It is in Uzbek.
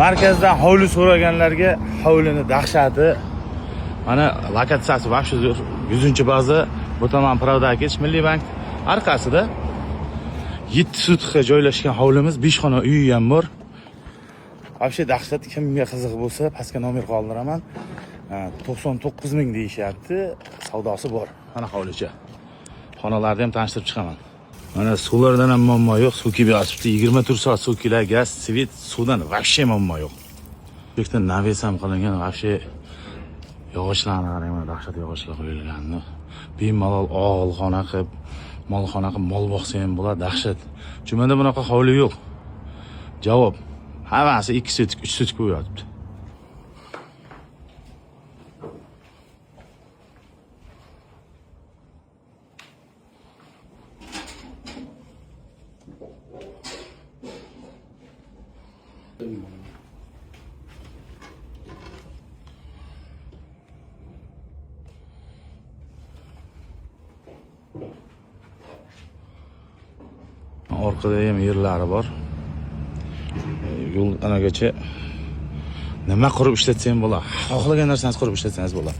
Markazdan hovli so'raganlarga hovlini dahshati. Mana lokatsiyasi vahshiy zo'r. 100-baza bu tomon Pravdagi Milliy bank arkasida 7 sutka joylashgan hovlimiz, 5 xona uyi ham bor. Vahshiy dahshat, kimga qiziq bo'lsa, pastga nomer qoldiraman. 99 ming deyishyapti. Savdosi bor. Mana hovlicha. Xonalarni ham tanishtirib chiqaman. Mana suvlardan ham muammo yo'q. Suv kelib yotibdi. 24 soat suv keladi, gaz, svet, suvdan vahshiy muammo yo'q. Bu yerda naves ham qilingan, vahshiy yog'ochlarni qarang, mana dahshat yog'ochlar qo'yilganini. Bemalol og'ilxona qilib, molxona qilib mol boqsa ham bo'ladi, dahshat. Jumada bunaqa hovli yo'q. Javob: hammasi 2 sutka, 3 sutka bo'yotibdi. Orqada ham yerlari bor. Yo'l anagacha nima qurib ishlatsam bo'ladi. Xohlagan narsangizni qurib ishlatsangiz bo'ladi.